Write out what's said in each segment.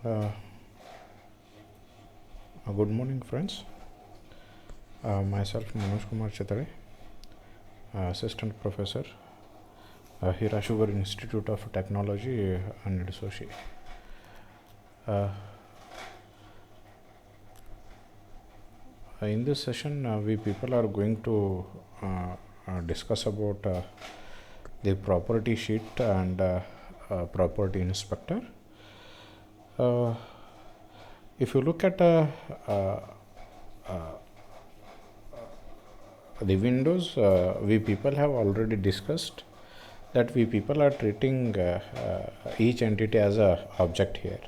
Uh, Good morning, friends. Myself, Manoj Kumar Chitare, Assistant Professor, Hirashugar Institute of Technology and Associate. In this session, we people are going to discuss about the property sheet and property inspector. If you look at the windows, we people have already discussed that we people are treating each entity as a object here,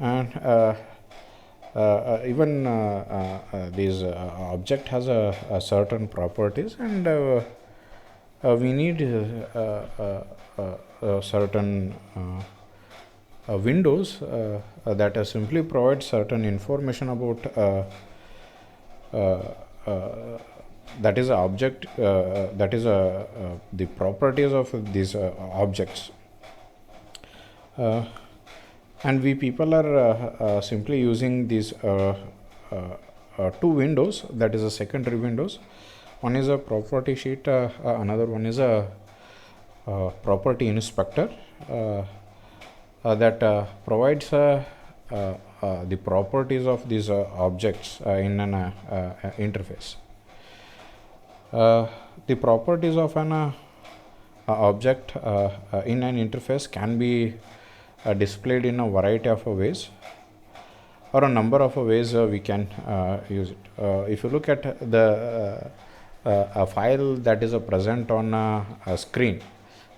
and even this object has a certain properties, and we need certain windows that simply provide certain information about that is a object, that is the properties of these objects, and we people are simply using these two windows, that is a secondary windows. One is a property sheet, another one is a property inspector that provides the properties of these objects in an interface. The properties of an object in an interface can be displayed in a variety of ways, or a number of ways we can use it. If you look at the a file that is present on a screen,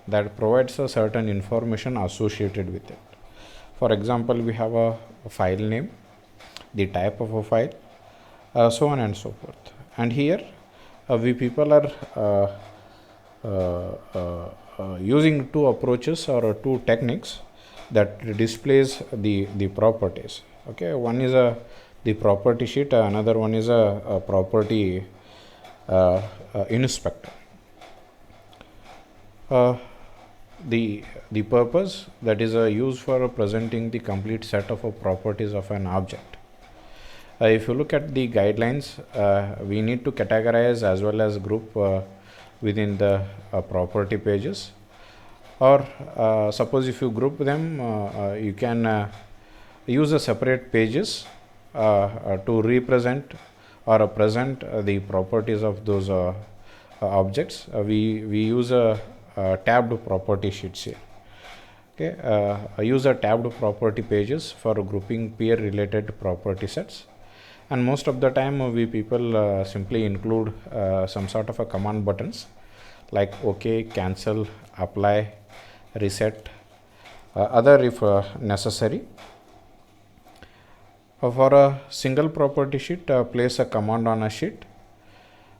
that provides a certain information associated with it. For example, we have a file name, the type of a file, so on and so forth. And here we people are using two approaches or two techniques that displays the properties. Okay, one is the property sheet, another one is a property inspector. The purpose that is used for presenting the complete set of properties of an object. If you look at the guidelines, we need to categorize as well as group within the property pages, or suppose if you group them, you can use a separate pages to represent or present the properties of those objects. We use a tabbed property sheets here. Okay, I use a tabbed property pages for grouping peer related property sets, and most of the time we people simply include some sort of a command buttons like OK, cancel, apply, reset, other if necessary. For a single property sheet, place a command on a sheet.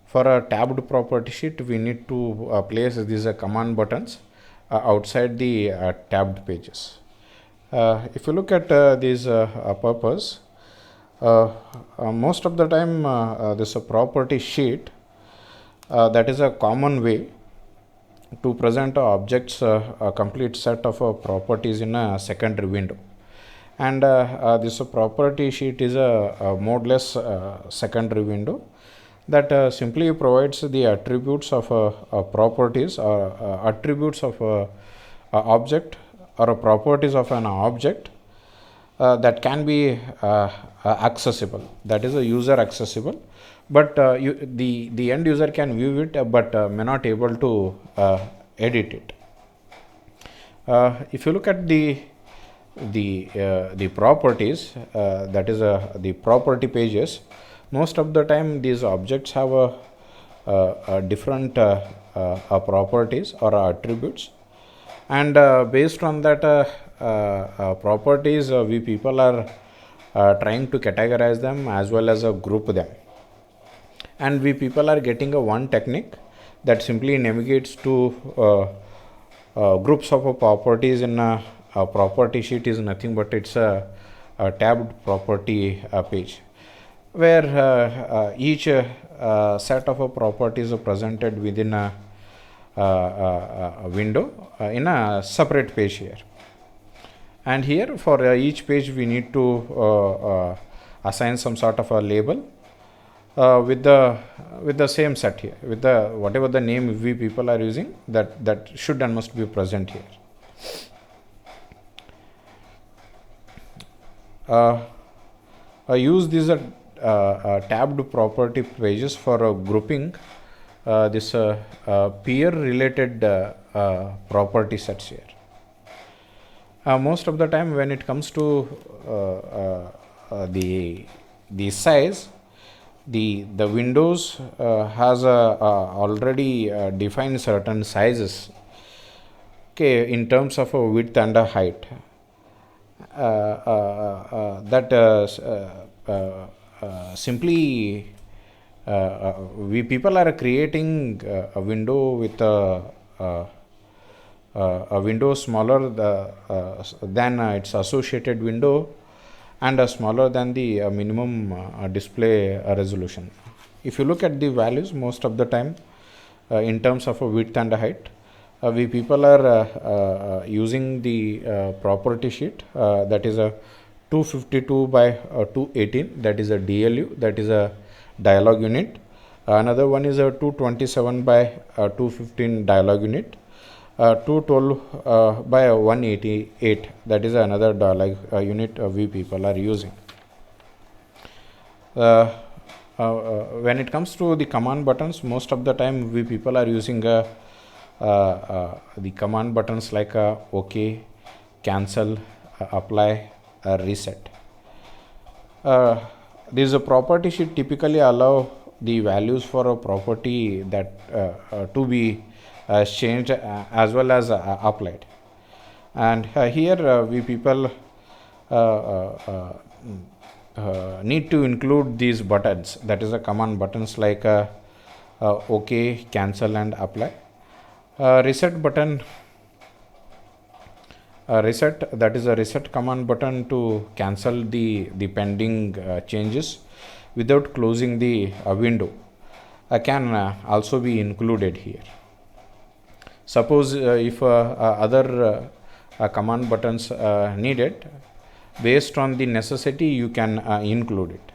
For a tabbed property sheet, we need to place these command buttons outside the tabbed pages. If you look at this purpose, most of the time this property sheet, that is a common way to present objects, a complete set of properties in a secondary window. And this property sheet is a modeless secondary window that simply provides the attributes of properties or attributes of a object or properties of an object that can be accessible, that is a user accessible, but the end user can view it but may not able to edit it. If you look at the properties, that is the property pages, most of the time these objects have a different properties or attributes, and based on that properties, we people are trying to categorize them as well as group them, and we people are getting one technique that simply navigates to groups of properties in a property sheet is nothing but it's a tabbed property page, where each set of properties are presented within a window in a separate page here. and here for each page we need to assign some sort of a label with the same set here, with the whatever the name we people are using, that should and must be present here. I use these tabbed property pages for grouping this peer related property sets here. Most of the time when it comes to the size, the windows has already defined certain sizes, okay, in terms of width and height. That simply we people are creating a window with a window smaller than its associated window, and smaller than the minimum display resolution. If you look at the values, most of the time in terms of width and height, we people are using the property sheet that is a 252 by 218, that is a DLU, that is a dialog unit. Another one is a 227 by 215 dialog unit. 212 by 188, that is another dialog unit we people are using. When it comes to the command buttons, most of the time we people are using the command buttons like OK, cancel, apply, reset. This property sheet typically allow the values for a property that to be changed as well as applied. And here we people need to include these buttons, that is a command buttons like OK, cancel and apply. Reset button, reset, that is a reset command button to cancel the pending changes without closing the window, can also be included here. Suppose if other command buttons needed, based on the necessity you can include it.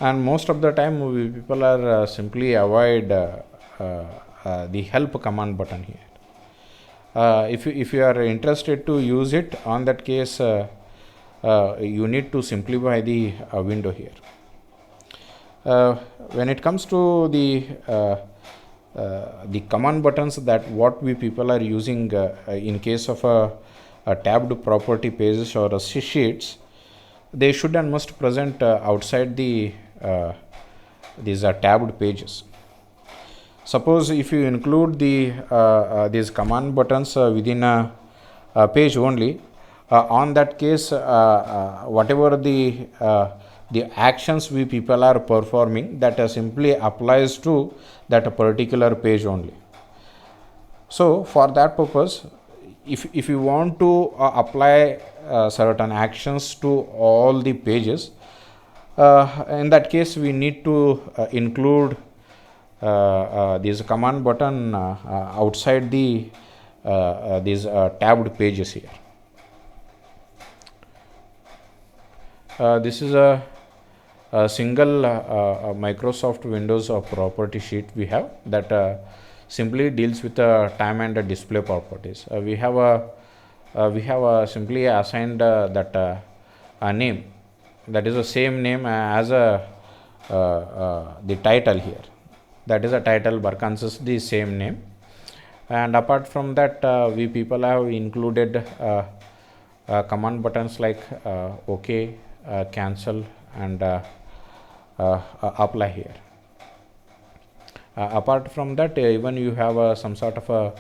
And most of the time we people are simply avoid the help command button here. If you are interested to use it, on that case you need to simplify the window here. When it comes to the command buttons that what we people are using in case of a tabbed property pages or sheets, they should and must present outside the these tabbed pages. Suppose if you include the these command buttons within a page only, on that case whatever the actions we people are performing, that simply applies to that particular page only. So for that purpose, if you want to apply certain actions to all the pages, in that case we need to include this command button outside the these tabbed pages here. This is a single Microsoft Windows property sheet we have that simply deals with time and display properties. We have simply assigned that a name, that is the same name as the title here, that is a title bar consists the same name. And apart from that we people have included command buttons like OK, cancel and apply here. Apart from that, even you have some sort of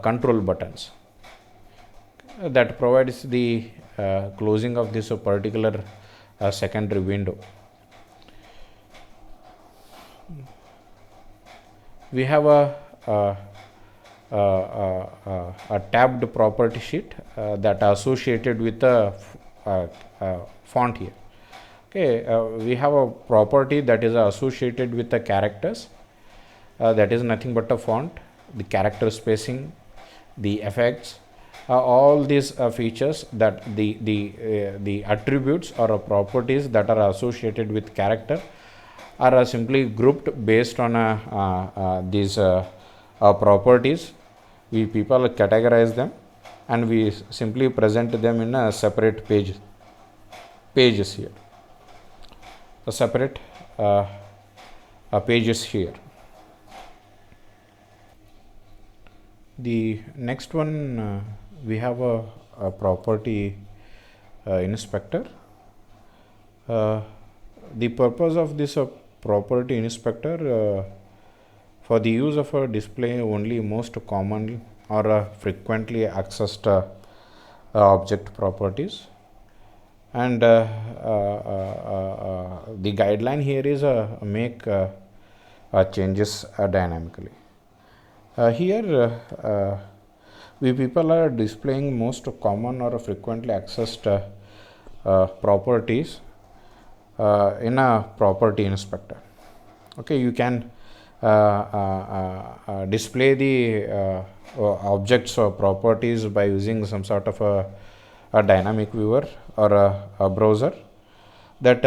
control buttons that provides the closing of this particular secondary window. We have a tabbed property sheet that associated with a font here. Okay, we have a property that is associated with the characters, that is nothing but a font, the character spacing, the effects, all these features, that the attributes or properties that are associated with character are simply grouped based on these properties. We people categorize them and we simply present them in a separate pages here, a separate pages here. The next one, we have a property inspector. The purpose of this property inspector, for the use of a display only most common or frequently accessed object properties, and the guideline here is make changes dynamically. Here we people are displaying most common or frequently accessed properties in a property inspector. Okay, you can display the objects or properties by using some sort of a dynamic viewer or a browser that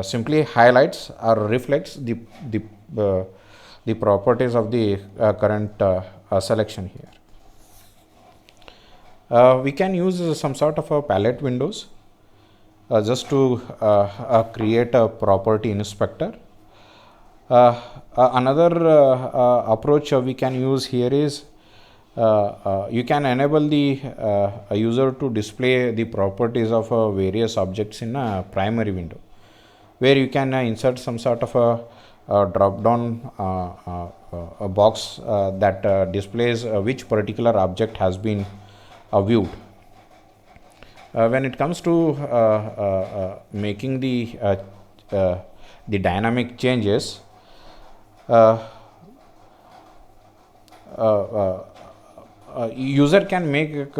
simply highlights or reflects the properties of the current selection here. We can use some sort of a palette windows just to create a property inspector. Another approach we can use here is you can enable the user to display the properties of various objects in a primary window, where you can insert some sort of a drop down a box that displays which particular object has been viewed. When it comes to making the dynamic changes, user can make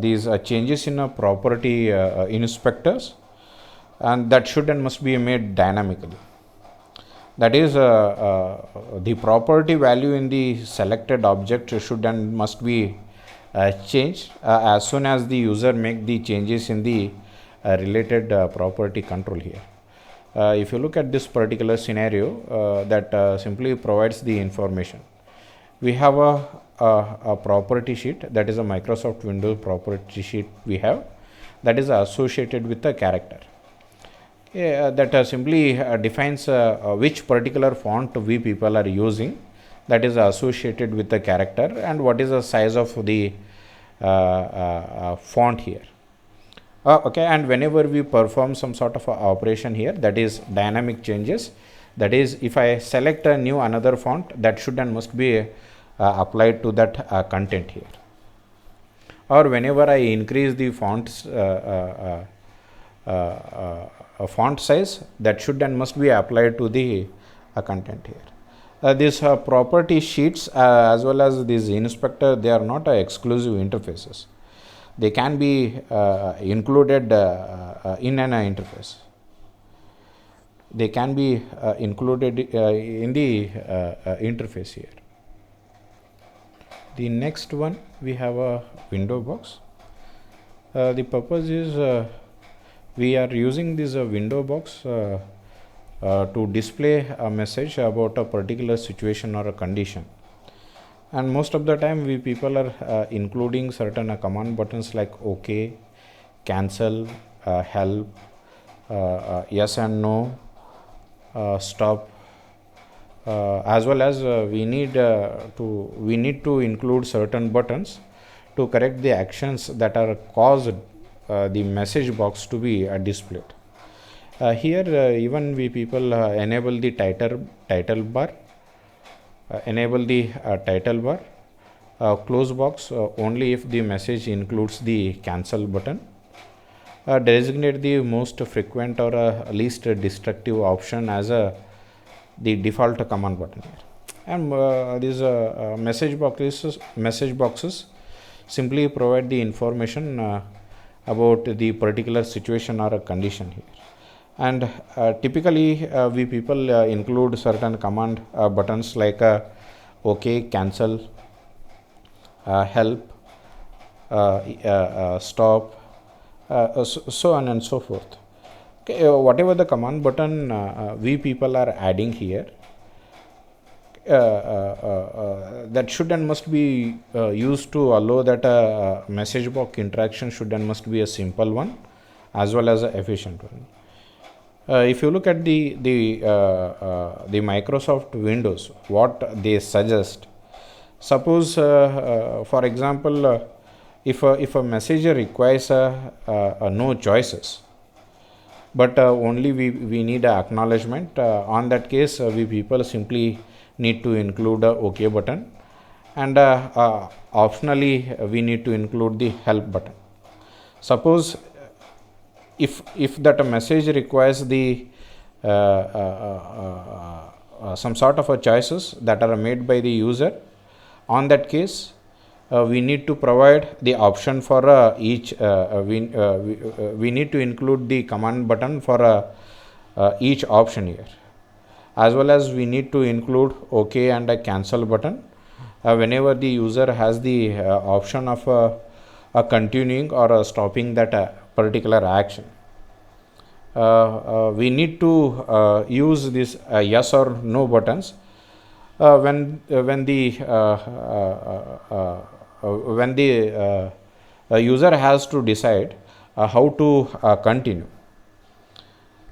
these changes in a property inspectors, and that should and must be made dynamically. That is, the property value in the selected object should and must be changed as soon as the user make the changes in the related property control here. If you look at this particular scenario, that simply provides the information. We have a property sheet, that is a Microsoft Windows property sheet we have, that is associated with a character. That simply defines which particular font we people are using, that is associated with the character, and what is the size of the font here. Okay, and whenever we perform some sort of operation here, that is dynamic changes, that is if I select a new another font, that should and must be applied to that content here. Or whenever I increase the fonts font size, that should and must be applied to the content here. These property sheets as well as these inspector, they are not exclusive interfaces. They can be included in an interface. They can be included in the interface here. The next one, we have a window box. The purpose is we are using this window box to display a message about a particular situation or a condition, and most of the time we people are including certain command buttons like OK, cancel, help, yes and no, stop, as well as we need to include certain buttons to correct the actions that are caused the message box to be displayed. Here even we people enable the title bar, enable the title bar, close box only if the message includes the cancel button, designate the most frequent or least destructive option as the default command button here. And these message boxes simply provide the information about the particular situation or a condition here. And typically we people include certain command buttons like OK, cancel, help, stop, so on and so forth. Okay, whatever the command button we people are adding here, that should and must be used to allow that message box interaction should and must be a simple one as well as a efficient one. If you look at the Microsoft Windows, what they suggest, suppose for example, if a messenger requires no choices, but only we need a acknowledgement, on that case we people simply need to include a OK button, and optionally we need to include the help button. Suppose if that a message requires the some sort of a choices that are made by the user, on that case we need to provide the option for each we need to include the command button for each option here, as well as we need to include OK and a cancel button whenever the user has the option of continuing or stopping that particular action. We need to use this yes or no buttons when the user has to decide how to continue.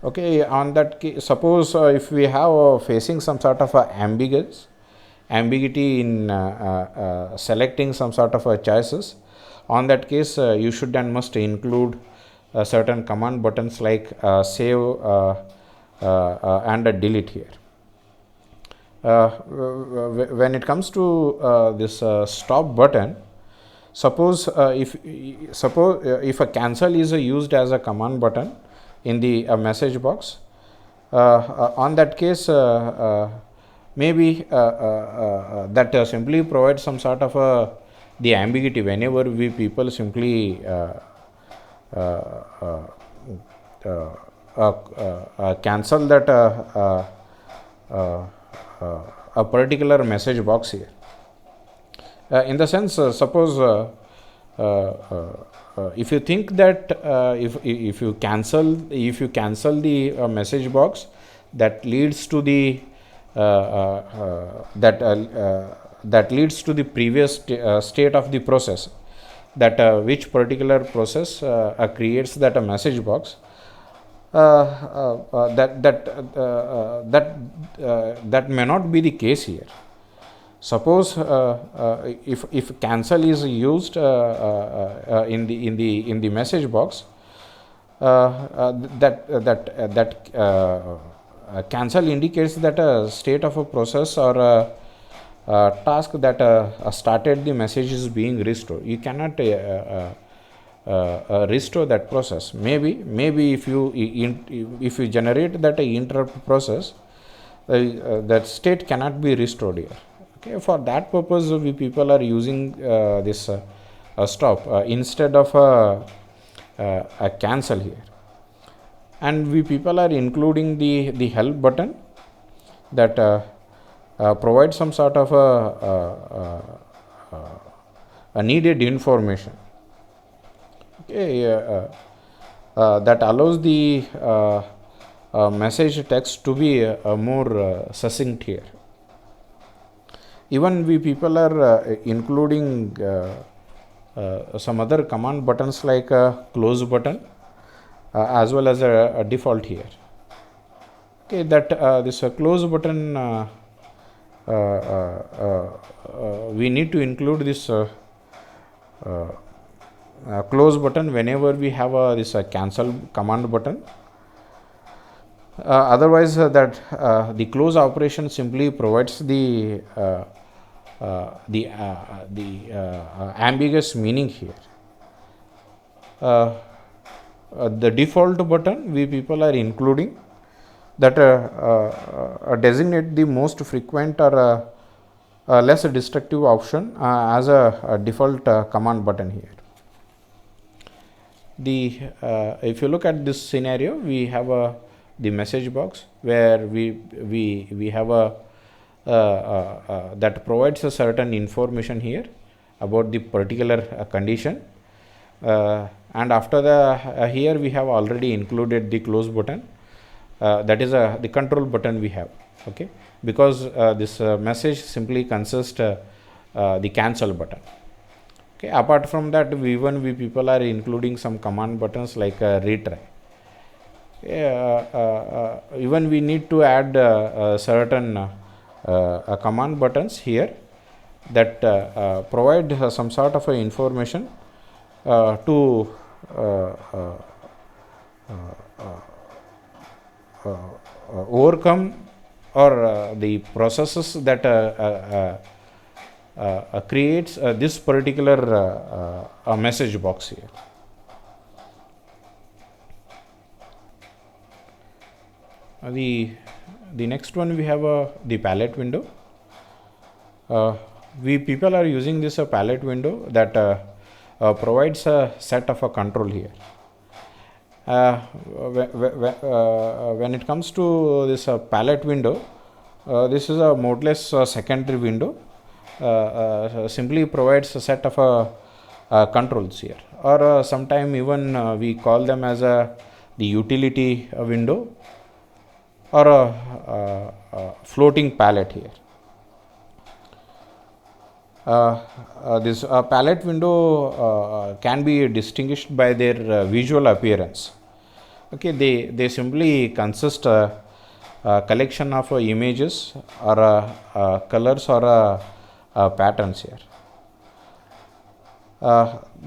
Okay, on that case, suppose if we have facing some sort of ambiguity in selecting some sort of choices, on that case you should and must include certain command buttons like save and delete here. When it comes to this stop button, suppose if a cancel is used as a command button in the message box, on that case maybe that simply provides some sort of the ambiguity whenever we people simply cancel that a particular message box here. In the sense, suppose if you think that if you cancel the message box, that leads to the that leads to the previous state of the process, that which particular process creates that a message box, that may not be the case here. Suppose if cancel is used in the message box, that cancel indicates that a state of a process or a task that started the message is being restored. You cannot restore that process. Maybe if you generate that interrupt process, that state cannot be restored here. Okay, for that purpose we people are using this stop instead of a cancel here, and we people are including the help button that provide some sort of a needed information. Okay, that allows the message text to be more succinct here. Even we people are including some other command buttons like close button as well as a default here. Okay, that this close button we need to include this close button whenever we have this cancel command button. Otherwise that the close operation simply provides the ambiguous meaning here. The default button we people are including that designate the most frequent or less destructive option as a default command button here. If you look at this scenario, we have the message box where we have that provides a certain information here about the particular condition, And after the here we have already included the close button, that is the control button we have. Okay, because this message simply consists the cancel button. Okay, apart from that, we people are including some command buttons like retry. Even we need to add certain command buttons here that provide some sort of information to overcome or the processes that creates this particular message box here. The next one we have the palette window. We people are using this palette window that provides a set of a control here. When it comes to this palette window, this is a modeless secondary window. Simply provides a set of controls here, or sometime even we call them as the utility window or a floating palette here. This palette window can be distinguished by their visual appearance. Okay, they simply consist a collection of images or colors or patterns here.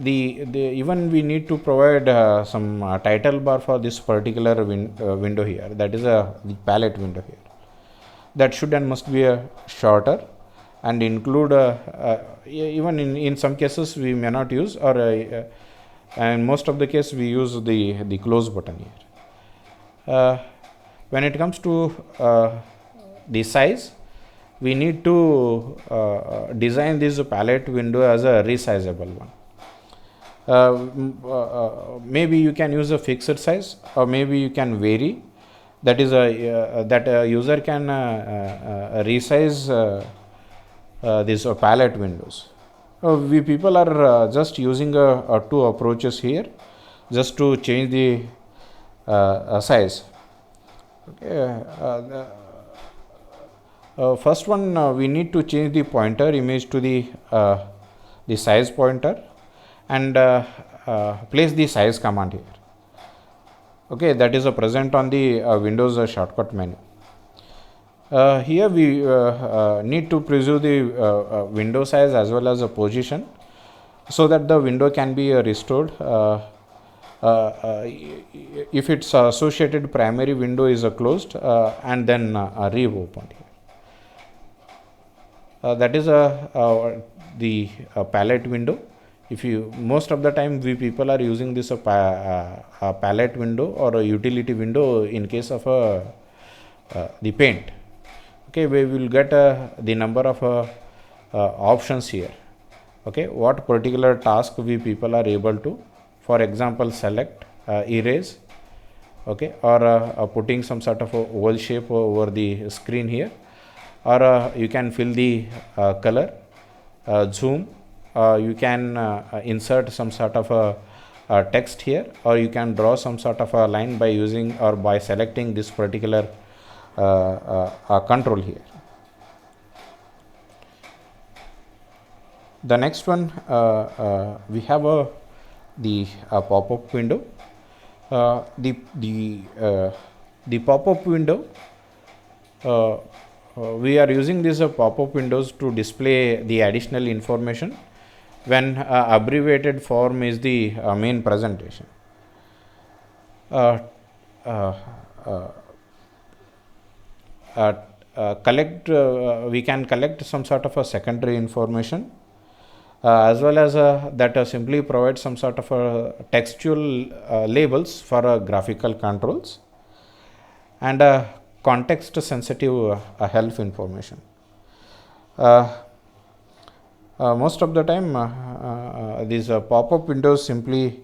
Even we need to provide some title bar for this particular window here, that is the palette window here. That should and must be shorter and include even in some cases we may not use, or and most of the case we use the close button here. When it comes to the size, we need to design this palette window as a resizable one. Maybe you can use a fixed size, or maybe you can vary. That is that a user can resize these palette windows. We people are just using two approaches here, just to change the size. Okay. First one, we need to change the pointer image to the size pointer and place the size command here. Okay, that is present on the Windows shortcut menu. Here we need to preserve the window size as well as a position, so that the window can be restored if its associated primary window is closed and then reopened here. That is the palette window. If you, most of the time we people are using this palette window or a utility window in case of the paint. Okay, we will get the number of options here. Okay, what particular task we people are able to, for example, select, erase, okay, or putting some sort of a oval shape over the screen here, or you can fill the color, zoom, you can insert some sort of a text here, or you can draw some sort of a line by using or by selecting this particular control here. The next one, we have the pop-up window. The pop-up window, we are using these pop-up windows to display the additional information when abbreviated form is the main presentation. We can collect some sort of a secondary information as well as that simply provides some sort of textual labels for graphical controls and context sensitive health information. Most of the time these pop-up windows simply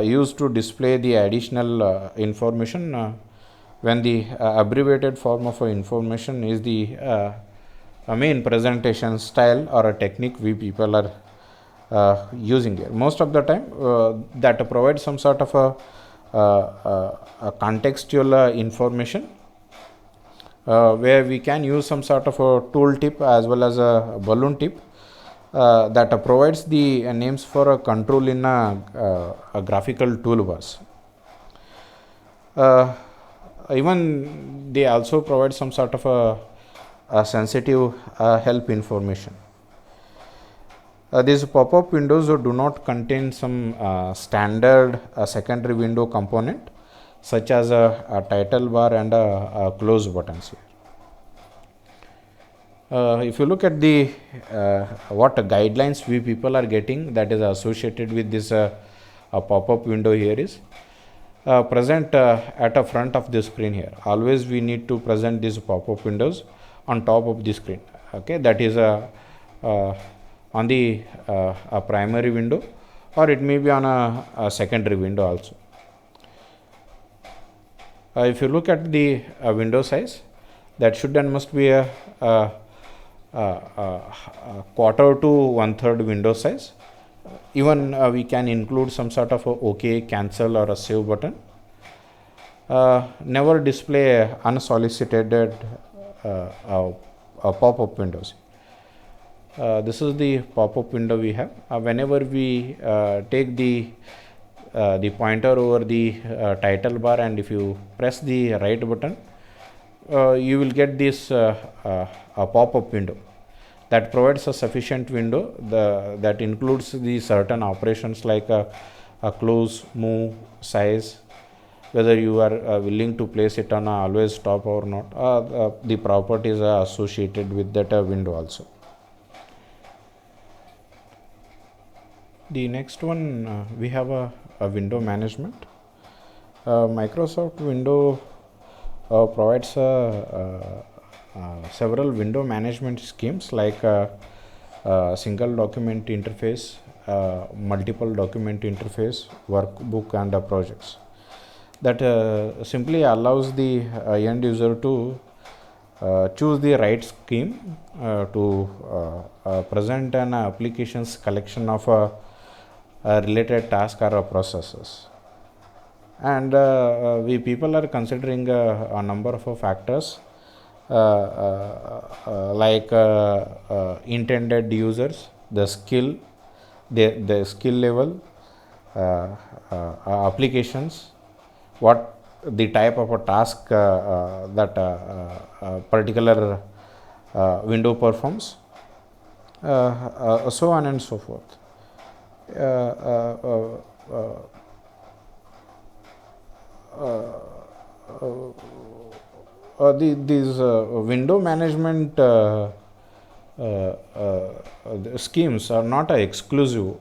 used to display the additional information when the abbreviated form of information is the main presentation style or a technique we people are using here. Most of the time that provides some sort of a contextual information where we can use some sort of a tool tip as well as a balloon tip that provides the names for a control in a graphical toolbars. Even they also provide some sort of a sensitive help information. These pop-up windows do not contain some standard secondary window component such as a title bar and a close buttons here. If you look at the what guidelines we people are getting that is associated with this pop-up window here is present at the front of the screen here. Always we need to present these pop-up windows on top of the screen. Okay, that is on the a primary window, or it may be on a secondary window also. If you look at the window size, that should and must be a quarter to 1/3 window size. Even we can include some sort of a OK, cancel or a save button. Never display unsolicited pop-up windows. This is the pop-up window we have. Whenever we take the pointer over the title bar, and if you press the right button, you will get this a pop-up window that provides a sufficient window that includes the certain operations like a close, move, size, whether you are willing to place it on a always stop or not. The properties are associated with that window also. The next one, we have a window management. Microsoft Windows provides several window management schemes like single document interface, multiple document interface, workbook and projects. That simply allows the end user to choose the right scheme to present an application's collection of related tasks or processes. And we people are considering a number of factors like intended users, the skill, the skill level, applications, what the type of a task that particular window performs, so on and so forth. These window management schemes are not a exclusive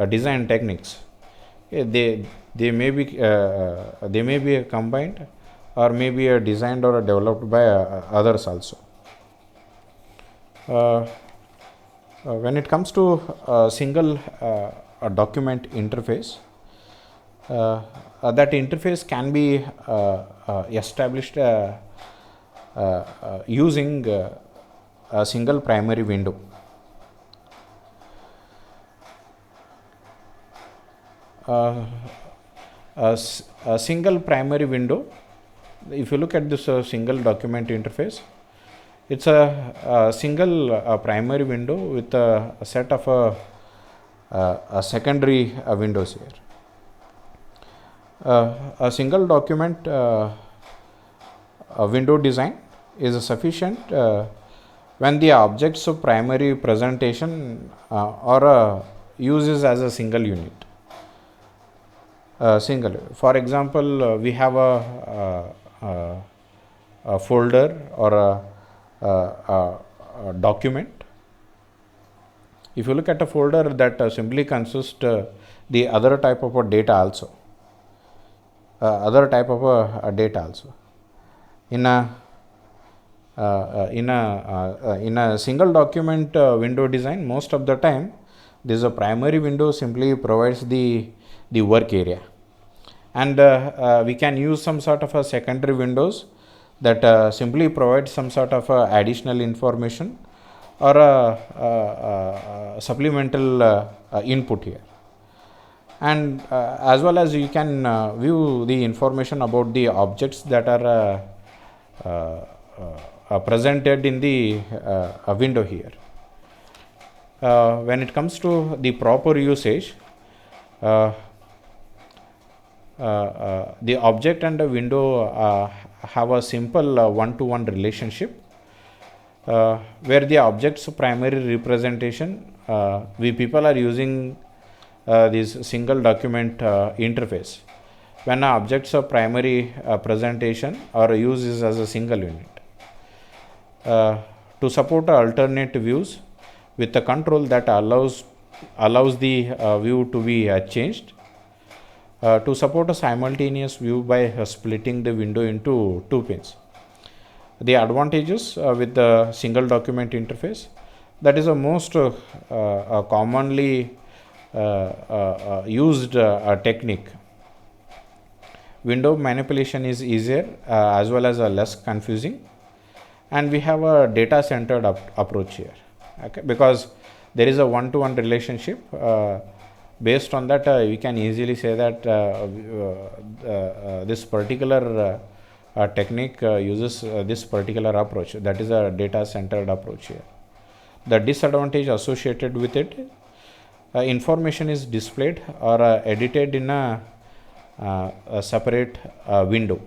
design techniques. They may be combined or may be designed or developed by others also. When it comes to single document interface, that interface can be established using a single primary window. A single primary window, if you look at this single document interface, it's a single primary window with a set of secondary windows here. A single document window design is sufficient when the objects of primary presentation are uses as a single unit. For example, we have a folder or a document. If you look at a folder, that simply consists the other type of a data also. In a single document window design, most of the time this a primary window simply provides the work area, and we can use some sort of a secondary windows that simply provide some sort of additional information or a supplemental input here. And as well as you can view the information about the objects that are presented in the window here. When it comes to the proper usage, the object and the window have a simple one-to-one relationship, where the object's primary representation, we people are using this single document interface when an object's primary presentation or use is as a single unit. To support alternate views with a control that allows the view to be changed, to support a simultaneous view by splitting the window into two panes. The advantages with the single document interface, that is a most commonly used technique. Window manipulation is easier as well as less confusing, and we have a data centered approach here, okay, because there is a one-to-one relationship. Based on that, we can easily say that this particular technique uses this particular approach, that is a data centered approach here. The disadvantage associated with it, information is displayed or edited in a separate window.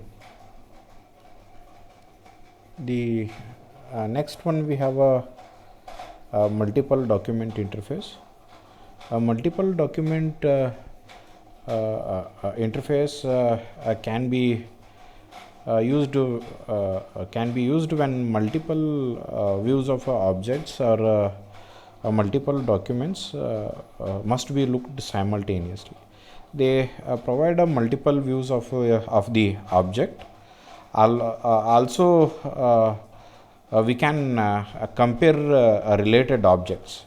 The next one, we have a multiple document interface. A multiple document interface can be used when multiple views of objects or multiple documents must be looked simultaneously. They provide a multiple views of the object. Also, we can compare related objects.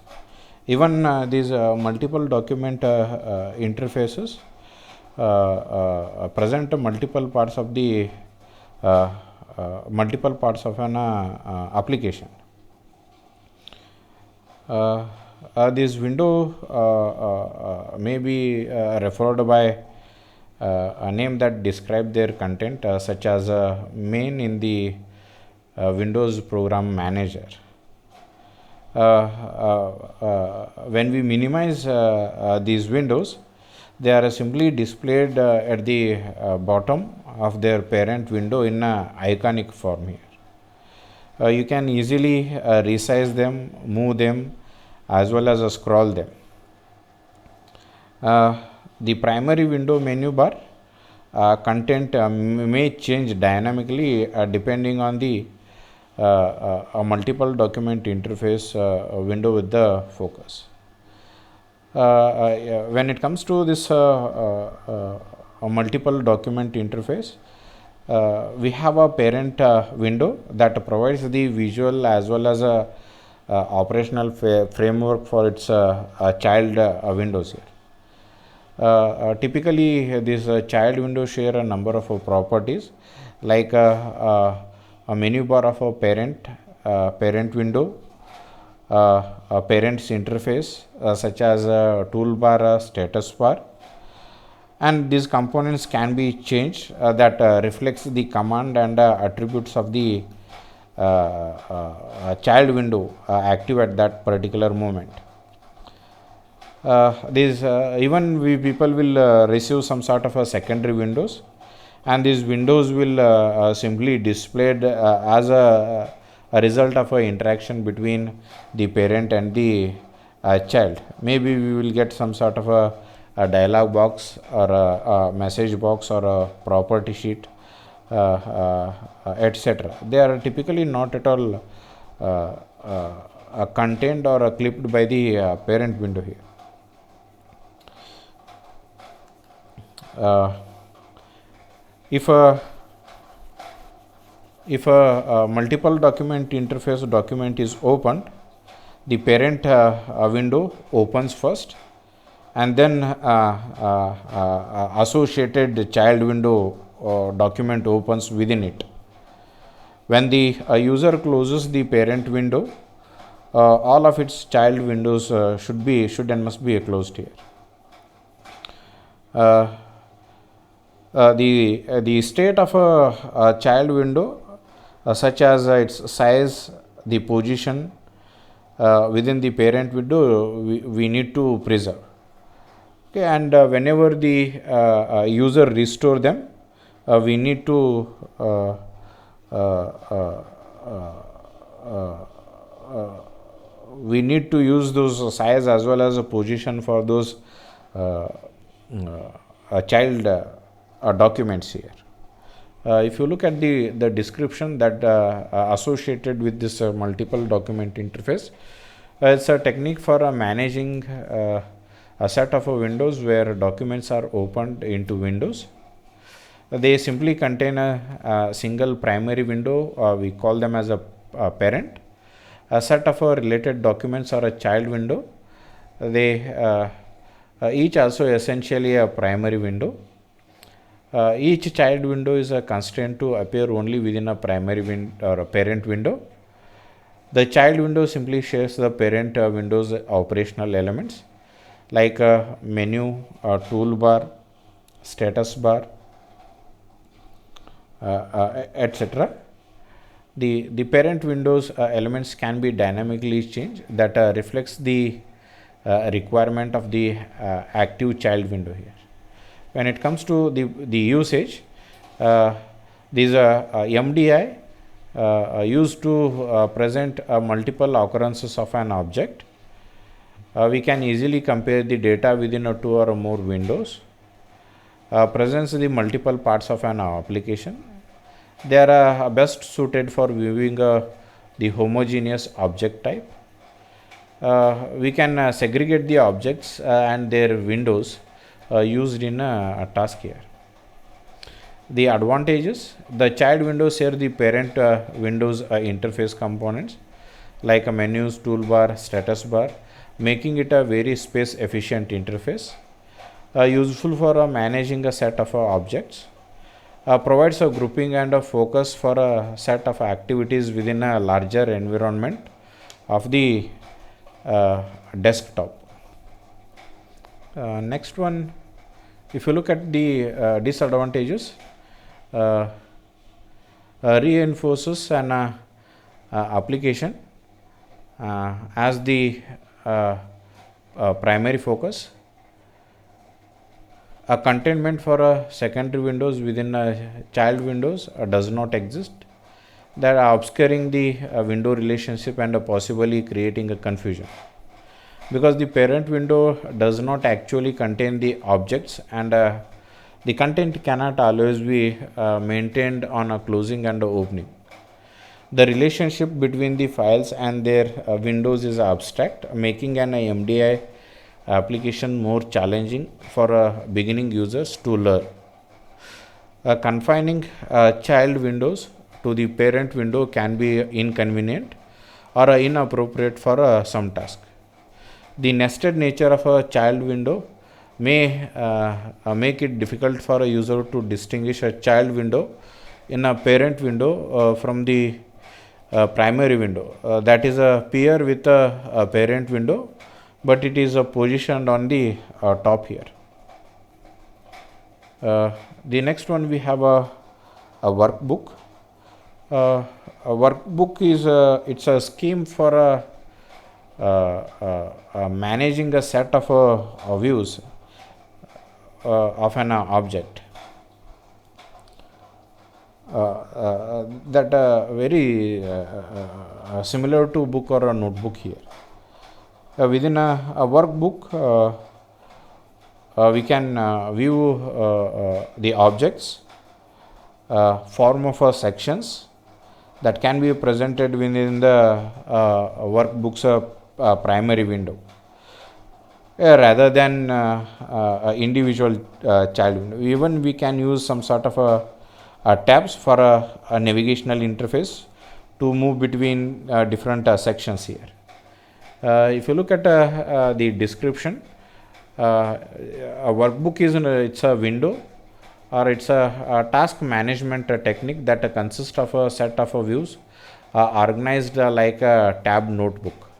Even these multiple document interfaces present multiple parts of the an application. This window may be referred by a name that describe their content, such as main in the Windows Program Manager. When we minimize these windows, they are simply displayed at the bottom of their parent window in a iconic form here. You can easily resize them, move them, as well as scroll them. The primary window menu bar content may change dynamically depending on the a multiple document interface window with the focus. When it comes to this a multiple document interface, we have a parent window that provides the visual as well as a operational framework for its child windows here. Typically, this child window share a number of properties like a menu bar of a parent window, a parent's interface such as a toolbar, status bar, and these components can be changed that reflects the command and attributes of the child window active at that particular moment. Even we people will receive some sort of a secondary windows, and these windows will simply displayed as a result of a interaction between the parent and the child. Maybe we will get some sort of a dialog box or a message box or a property sheet, etc. They are typically not at all contained or clipped by the parent window here. If a multiple document interface document is opened, the parent window opens first, and then associated child window document opens within it. When the user closes the parent window, all of its child windows should and must be closed here. The state of a child window, such as its size, the position within the parent window, we need to preserve. Okay, and whenever the user restore them, we need to use those size as well as a position for those child documents here. If you look at the description that associated with this multiple document interface, it's a technique for managing a set of windows where documents are opened into windows. They simply contain a single primary window. We call them as a parent. A set of related documents are a child window. They each also essentially a primary window. Each child window is constrained to appear only within a primary window or a parent window. The child window simply shares the parent window's operational elements like a menu, a toolbar, status bar, etc. The parent window's elements can be dynamically changed that reflects the requirement of the active child window here. When it comes to the usage, these MDI used to present multiple occurrences of an object. We can easily compare the data within two or more windows. Presents the multiple parts of an application. They are best suited for viewing the homogeneous object type. We can segregate the objects and their windows used in a task here. The advantages: the child windows share the parent windows interface components like a menus, toolbar, status bar, making it a very space efficient interface, useful for managing a set of objects, provides a grouping and a focus for a set of activities within a larger environment of the desktop. Next one, if you look at the disadvantages, reinforces an application as the primary focus. A containment for secondary windows within child windows does not exist. That are obscuring the window relationship and possibly creating a confusion, because the parent window does not actually contain the objects and the content cannot always be maintained on a closing and opening. The relationship between the files and their windows is abstract, making an MDI application more challenging for beginning users to learn. Confining child windows to the parent window can be inconvenient or inappropriate for some task. The nested nature of a child window may make it difficult for a user to distinguish a child window in a parent window from the primary window that is a peer with a parent window, but it is positioned on the top here. The next one, we have a workbook. A workbook is it's a scheme for managing a set of views of an object. That very similar to book or a notebook here. Within a workbook, we can view the objects, form of sections that can be presented within the workbook's primary window, rather than individual child window. Even we can use some sort of tabs for a navigational interface to move between different sections here. If you look at the description, a workbook is it's a window or it's a task management technique that consists of a set of views organized like a tab notebook.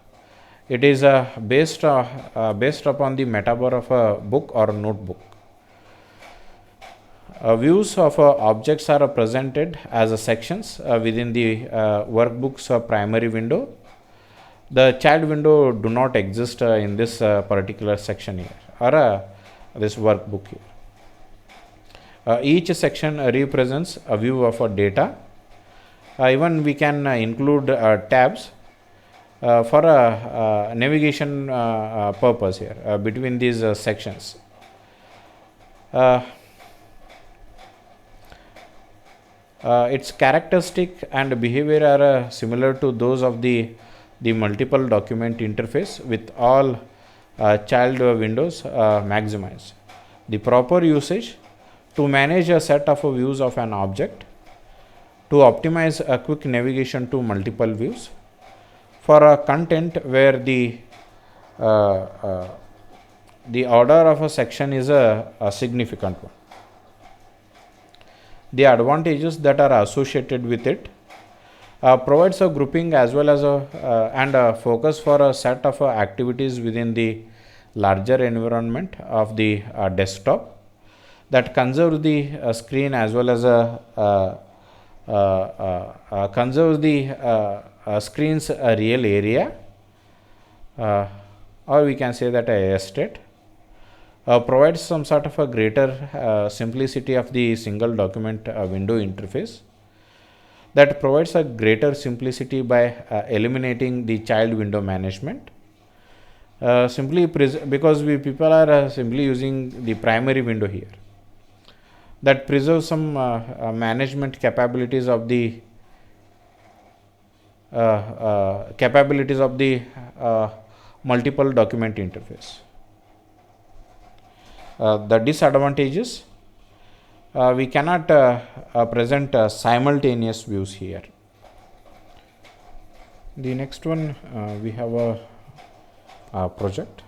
It is based upon the metaphor of a book or a notebook. Views of objects are presented as sections within the workbook's primary window. The child window do not exist in this particular section here, or this workbook here. Each section represents a view of data. Even we can include tabs for a navigation purpose here between these sections. Its characteristic and behavior are similar to those of the multiple document interface, with all child windows maximized. The proper usage: to manage a set of views of an object, to optimize a quick navigation to multiple views, for a content where the order of a section is a significant one. The advantages that are associated with it: provides a grouping as well as a focus for a set of activities within the larger environment of the desktop, that conserve the screen as well as conserve the screen's real area, or we can say that a state. Provides some sort of a greater simplicity of the single document window interface, that provides a greater simplicity by eliminating the child window management. Because we people are simply using the primary window here, that preserves some management capabilities of the multiple document interface. The disadvantages: we cannot present simultaneous views here. The next one, we have a project.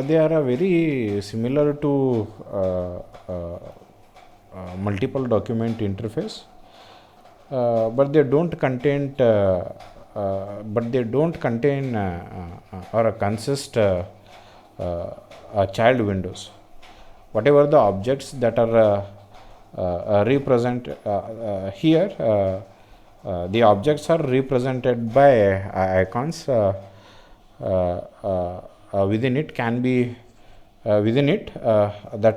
They are very similar to multiple document interface, but they don't contain or consist child windows. Whatever the objects that are represent here, the objects are represented by icons. Within it that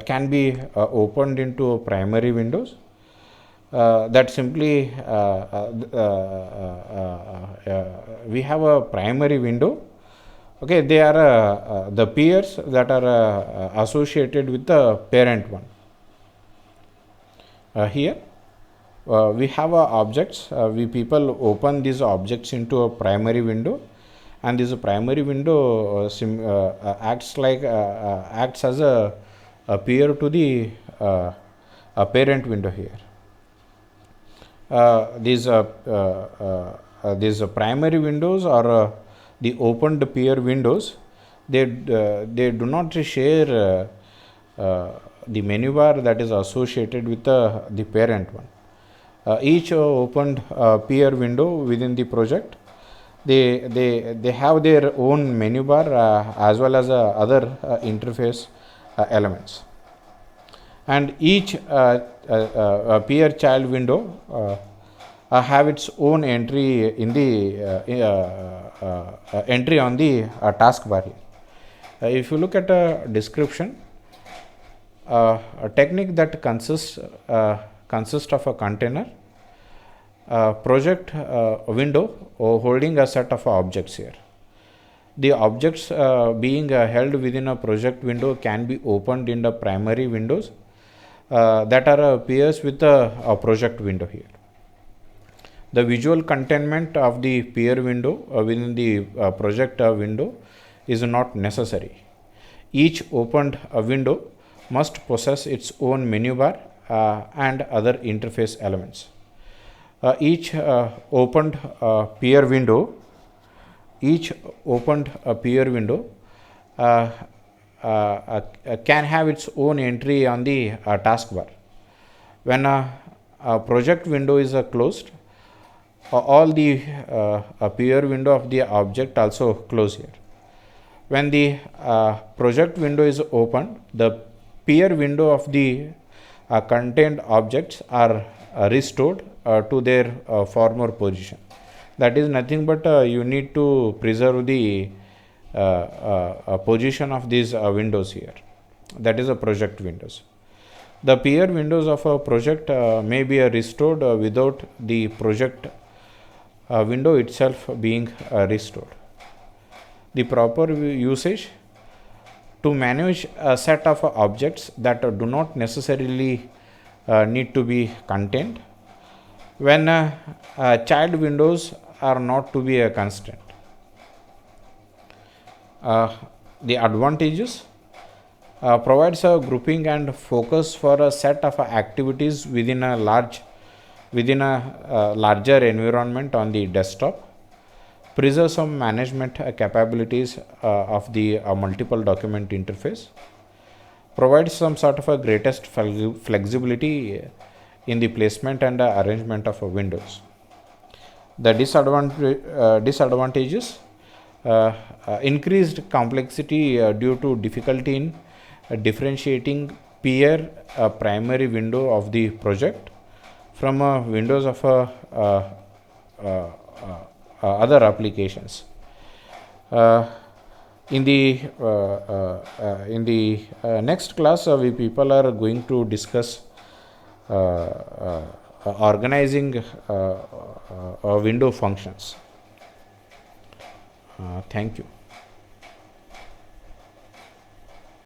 can be opened into primary windows. That simply we have a primary window. Okay, they are the peers that are associated with the parent one. Here we have objects. We people open these objects into a primary window, and this primary window acts as a peer to the parent window here. These primary windows or the opened peer windows, they do not share the menu bar that is associated with the parent one. Each opened peer window within the project, they have their own menu bar as well as other interface elements, and each peer child window have its own entry in the entry on the taskbar here. If you look at a description, a technique that consists of a container, project window holding a set of objects here. The objects being held within a project window can be opened in the primary windows that are peers with a project window here. The visual containment of the peer window within the project window is not necessary. Each opened window must possess its own menu bar and other interface elements. Each opened peer window can have its own entry on the taskbar. When a project window is closed, all the peer window of the object also close here. When the project window is opened, the peer window of the contained objects are restored to their former position. That is nothing but you need to preserve the position of these windows here. That is a project windows. The peer windows of a project may be restored without the project window itself being restored. The proper usage: to manage a set of objects that do not necessarily need to be contained, when child windows are not to be a constraint. The advantages: provides a grouping and focus for a set of activities within a larger environment on the desktop. Preserves some management capabilities of the multiple document interface. Provides some sort of a greatest flexibility in the placement and arrangement of windows. The disadvantages: increased complexity due to difficulty in differentiating peer primary window of the project from windows of other applications. In the next class, we people are going to discuss organizing window functions. Thank you.